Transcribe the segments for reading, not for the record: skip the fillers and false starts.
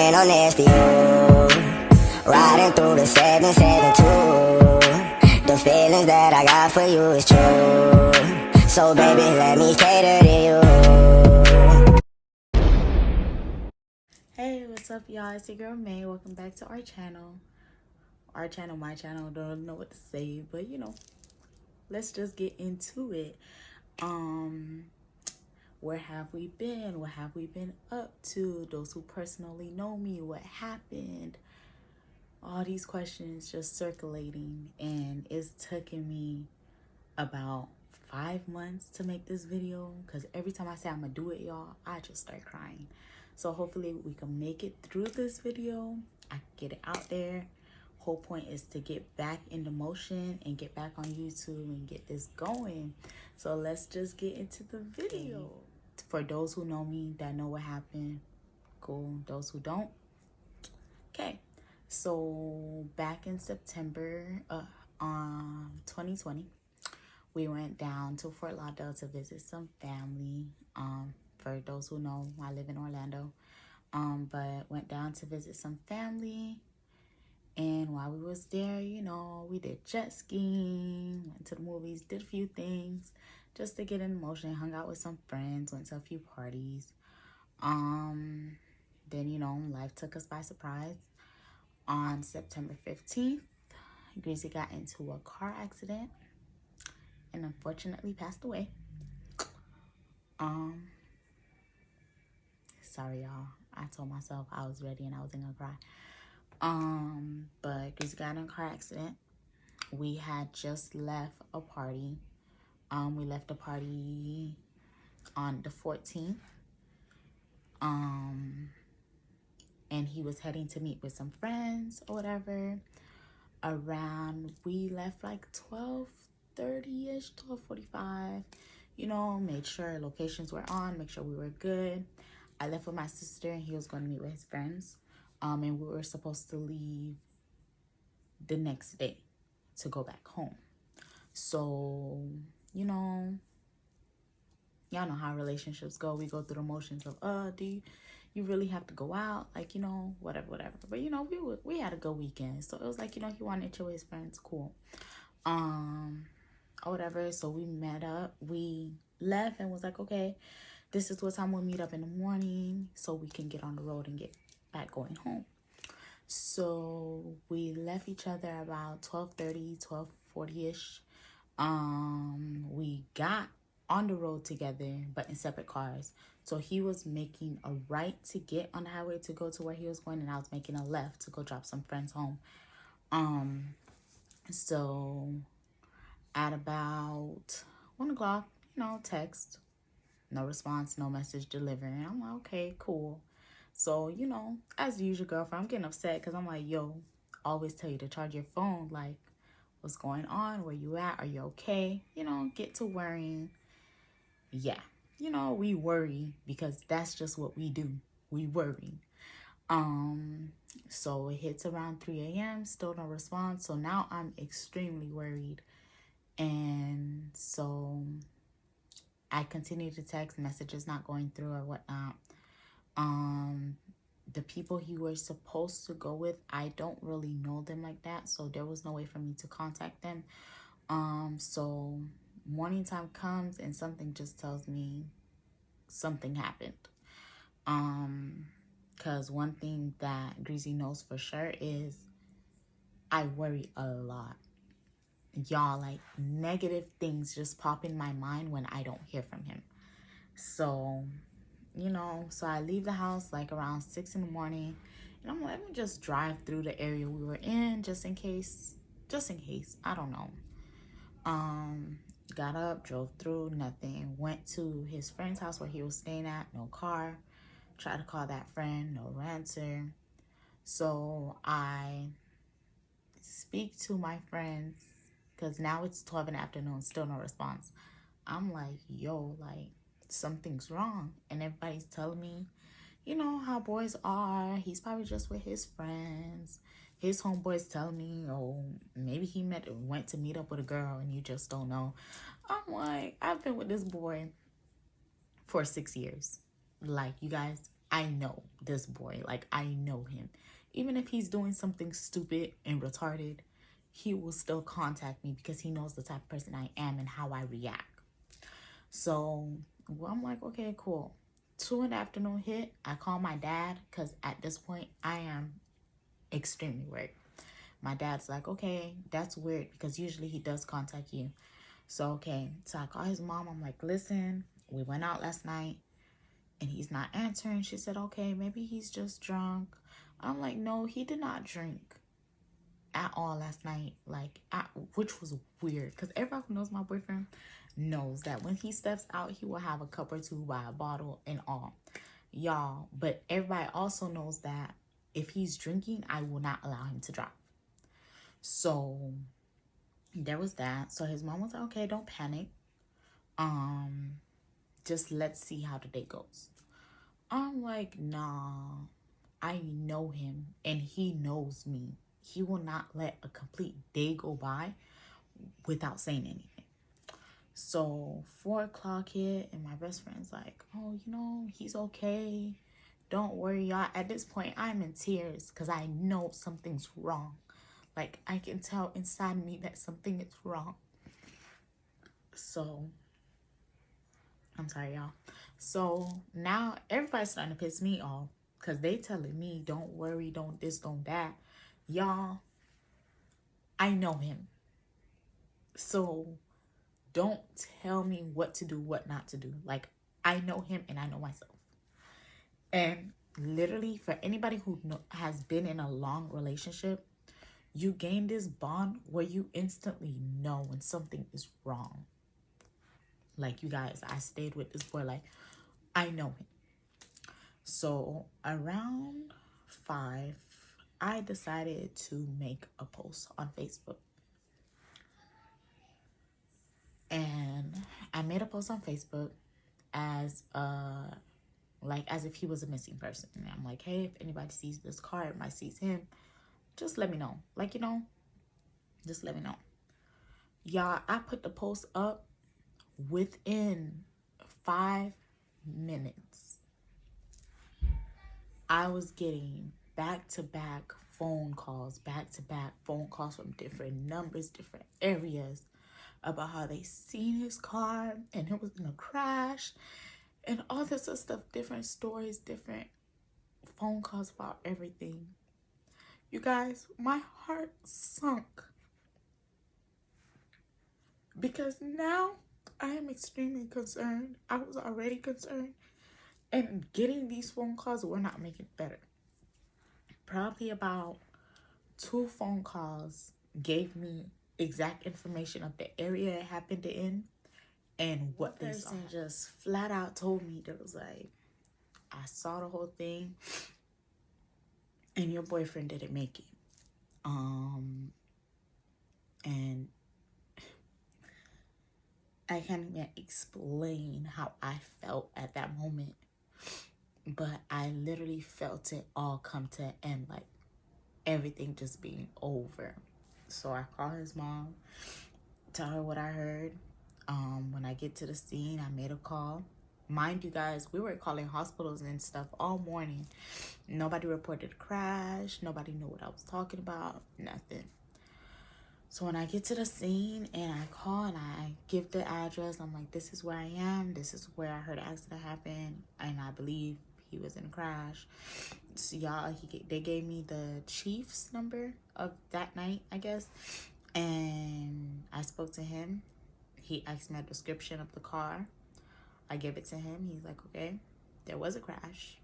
ain't no next to you. Riding through the 772. The feelings that I got for you is true. So baby, let me cater to you. Hey, what's up, y'all? It's your girl May. Welcome back to our channel. My channel. Don't know what to say, but you know, let's just get into it. Where have we been? What have we been up to? Those who personally know me, what happened? All these questions just circulating, and it's taking me about 5 months to make this video because every time I say I'm gonna do it, y'all, I just start crying. So hopefully we can make it through this video. I can get it out there. Whole point is to get back into motion and get back on YouTube and get this going. So let's just get into the video. For those who know me, that know what happened, cool. Those who don't, okay. So back in September 2020, we went down to Fort Lauderdale to visit some family. For those who know, I live in Orlando. But went down to visit some family. And while we was there, you know, we did jet skiing, went to the movies, did a few things just to get in motion, hung out with some friends, went to a few parties. Then, you know, life took us by surprise. On September 15th, Greasy got into a car accident and unfortunately passed away. Sorry, y'all. I told myself I was ready and I wasn't gonna cry. But Greasy got in a car accident. We had just left a party. We left a party on the 14th. And he was heading to meet with some friends or whatever. We left like 12:30-ish, 12:45. You know, made sure locations were on, make sure we were good. I left with my sister and he was going to meet with his friends. And we were supposed to leave the next day to go back home. So, you know, y'all know how relationships go. We go through the motions of, do you really have to go out? Like, you know, whatever. But, you know, we had a good weekend. So it was like, you know, he wanted to chill with his friends. Cool. Or whatever. So we met up. We left and was like, okay, this is what time we'll meet up in the morning so we can get on the road and get back going home. So we left each other about 12:30, 12:40-ish. We got on the road together, but in separate cars. So he was making a right to get on the highway to go to where he was going, and I was making a left to go drop some friends home. So at about 1 o'clock, you know, text, no response, no message delivered. And I'm like, okay, cool. So, you know, as usual, girlfriend, I'm getting upset because I'm like, yo, always tell you to charge your phone. Like, what's going on? Where you at? Are you okay? You know, get to worrying. Yeah, you know, we worry because that's just what we do. We worry. So it hits around 3 a.m. Still no response. So now I'm extremely worried. And so I continue to text, messages not going through or whatnot. The people he was supposed to go with, I don't really know them like that, so there was no way for me to contact them. So morning time comes and something just tells me something happened. Because one thing that Greasy knows for sure is I worry a lot. Y'all, like, negative things just pop in my mind when I don't hear from him. So, you know, so I leave the house like around 6 in the morning, and I'm like, let me just drive through the area we were in just in case, I don't know. Got up, drove through, nothing. Went to his friend's house where he was staying at, no car. Tried to call that friend, no answer. So I speak to my friends, because now it's 12 in the afternoon, still no response. I'm like, yo, like, something's wrong. And everybody's telling me, you know how boys are. He's probably just with his friends. His homeboys telling me, oh, maybe he went to meet up with a girl and you just don't know. I'm like, I've been with this boy for 6 years. Like, you guys, I know this boy. Like, I know him. Even if he's doing something stupid and retarded, he will still contact me because he knows the type of person I am and how I react. So, well, I'm like, okay, cool. 2 in the afternoon hit. I call my dad because at this point, I am extremely worried. My dad's like, okay, that's weird because usually he does contact you. So, okay. So I call his mom. I'm like, listen, we went out last night and he's not answering. She said, okay, maybe he's just drunk. I'm like, no, he did not drink at all last night. Like, which was weird because everybody who knows my boyfriend knows that when he steps out, he will have a cup or two by a bottle and all. Y'all, but everybody also knows that if he's drinking, I will not allow him to drive. So there was that. So his mom was like, okay, don't panic. Just let's see how the day goes. I'm like, nah, I know him and he knows me. He will not let a complete day go by without saying anything. So 4 o'clock hit and my best friend's like, oh, you know, he's okay. Don't worry, y'all. At this point, I'm in tears because I know something's wrong. Like, I can tell inside me that something is wrong. So, I'm sorry, y'all. So, now everybody's starting to piss me off because they telling me, don't worry, don't this, don't that. Y'all, I know him. So, don't tell me what to do, what not to do. Like, I know him and I know myself. And literally, for anybody who has been in a long relationship, you gain this bond where you instantly know when something is wrong. Like, you guys, I stayed with this boy. Like, I know him. So around 5, I decided to make a post on Facebook. And I made a post on Facebook as if he was a missing person. And I'm like, hey, if anybody sees this car, it might sees him, just let me know. Like, you know, just let me know. Y'all, I put the post up. Within 5 minutes, I was getting back-to-back phone calls from different numbers, different areas, about how they seen his car and it was in a crash and all this other stuff, different stories, different phone calls about everything. You guys, my heart sunk because now I am extremely concerned. I was already concerned, and getting these phone calls were not making it better. Probably about 2 phone calls gave me exact information of the area it happened in and what they saw. Just flat out told me that was like, I saw the whole thing and your boyfriend didn't make it. And I can't even explain how I felt at that moment, but I literally felt it all come to an end, like everything just being over. So I called his mom, tell her what I heard. When I get to the scene, I made a call. Mind you guys, we were calling hospitals and stuff all morning. Nobody reported a crash. Nobody knew what I was talking about. Nothing. So when I get to the scene and I call and I give the address, I'm like, this is where I am. This is where I heard the accident happen. And I believe he was in a crash. So y'all, they gave me the chief's number of that night, I guess. And I spoke to him. He asked me a description of the car. I gave it to him. He's like, okay, there was a crash.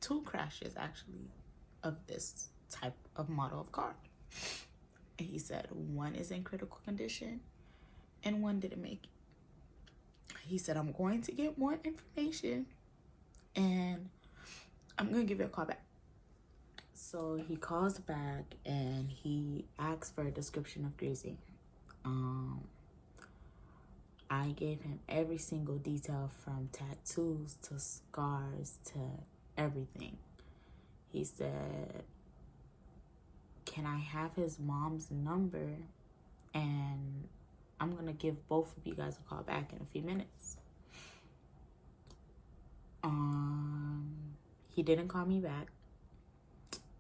2 crashes, actually, of this type of model of car. And he said 1 is in critical condition and 1 didn't make it. He said, I'm going to get more information and I'm going to give you a call back. So he calls back and he asks for a description of Drizzy. I gave him every single detail from tattoos to scars to everything. He said, can I have his mom's number? And I'm going to give both of you guys a call back in a few minutes. He didn't call me back.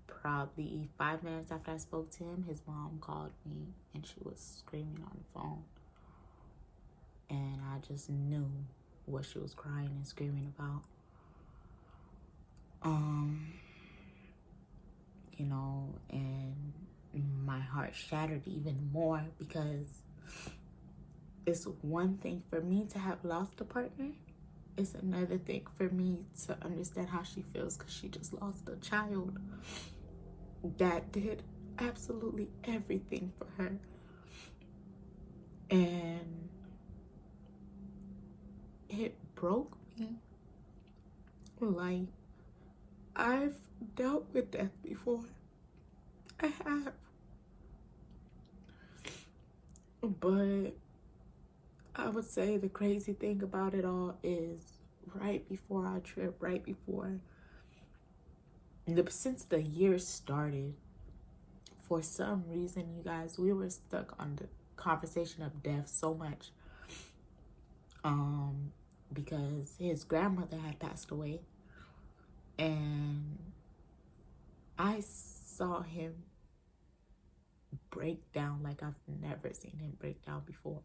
Probably 5 minutes after I spoke to him, his mom called me and she was screaming on the phone. And I just knew what she was crying and screaming about. You know, and my heart shattered even more because it's one thing for me to have lost a partner. It's another thing for me to understand how she feels because she just lost a child that did absolutely everything for her. And it broke me. Like, I've dealt with death before. I have. But I would say the crazy thing about it all is right before our trip, since the year started, for some reason, you guys, we were stuck on the conversation of death so much. Because his grandmother had passed away. And I saw him break down like I've never seen him break down before.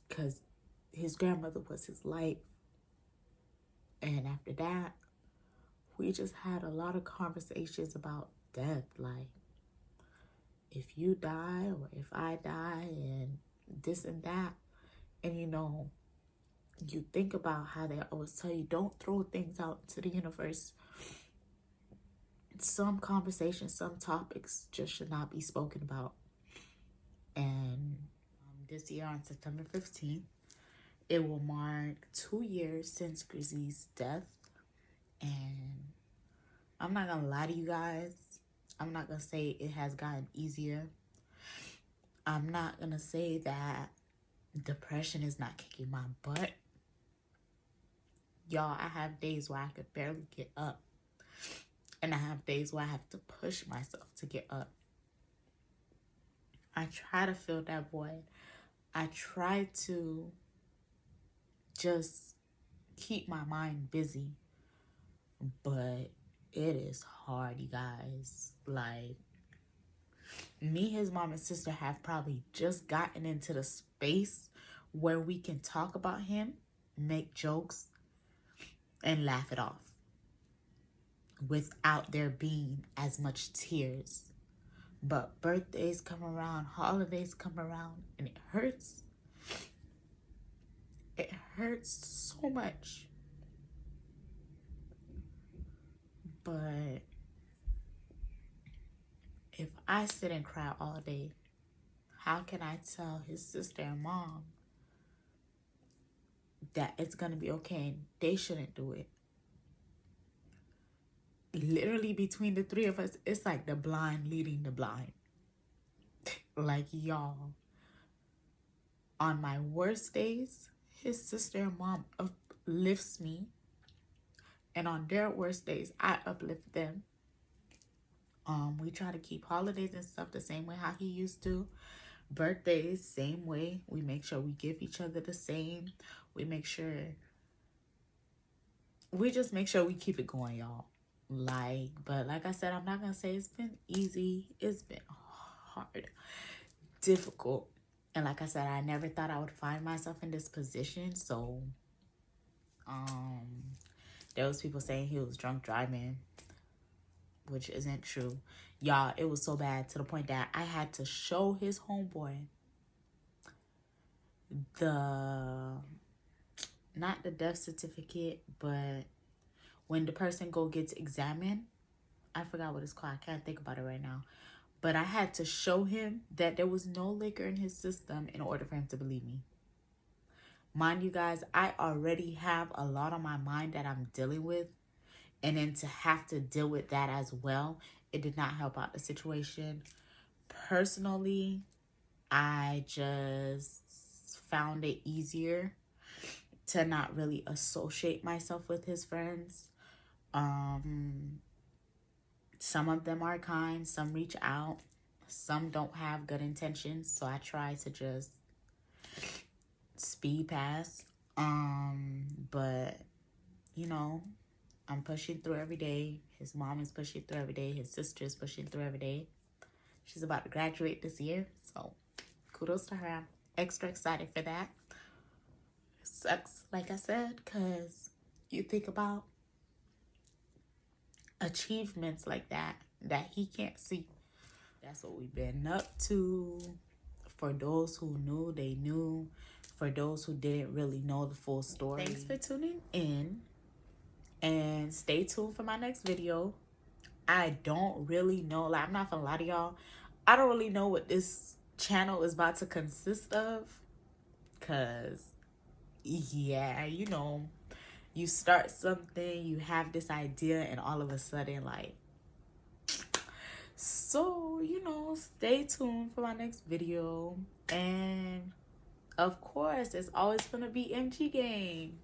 Because his grandmother was his life. And after that, we just had a lot of conversations about death. Like, if you die or if I die and this and that. And you know, you think about how they always tell you, don't throw things out into the universe. Some conversations, some topics just should not be spoken about. And this year on September 15th, it will mark 2 years since Grizzy's death. And I'm not gonna lie to you guys. I'm not gonna say it has gotten easier. I'm not gonna say that depression is not kicking my butt. Y'all, I have days where I could barely get up. And I have days where I have to push myself to get up. I try to fill that void. I try to just keep my mind busy. But it is hard, you guys. Like, me, his mom, and sister have probably just gotten into the space where we can talk about him, make jokes, and laugh it off without there being as much tears. But birthdays come around, holidays come around, and it hurts. It hurts so much. But if I sit and cry all day, how can I tell his sister and mom that it's gonna be okay and they shouldn't do it? Literally between the three of us, it's like the blind leading the blind. Like, y'all, on my worst days, his sister and mom uplifts me. And on their worst days, I uplift them. We try to keep holidays and stuff the same way how he used to. Birthdays, same way. We make sure we give each other the same. We just make sure we keep it going, y'all. But like I said, I'm not gonna say it's been easy. It's been hard, difficult. And like I said, I never thought I would find myself in this position. So there was people saying he was drunk driving, which isn't true. Y'all, it was so bad to the point that I had to show his homeboy not the death certificate, but when the person gets examined, I forgot what it's called. I can't think about it right now. But I had to show him that there was no liquor in his system in order for him to believe me. Mind you guys, I already have a lot on my mind that I'm dealing with. And then to have to deal with that as well, it did not help out the situation. Personally, I just found it easier to not really associate myself with his friends. Some of them are kind, some reach out, some don't have good intentions, so I try to just speed past. But you know, I'm pushing through every day. His mom is pushing through every day. His sister is pushing through every day. She's about to graduate this year, so kudos to her. I'm extra excited for that. It sucks, like I said, because you think about achievements like that he can't see. That's what we've been up to. For those who knew, they knew. For those who didn't really know the full story, thanks for tuning in. And stay tuned for my next video. I don't really know, like, I'm not gonna lie to y'all, I don't really know what this channel is about to consist of. Cause yeah, you know, you start something, you have this idea, and all of a sudden, like, so, you know, stay tuned for my next video. And of course, it's always gonna be MG Gang.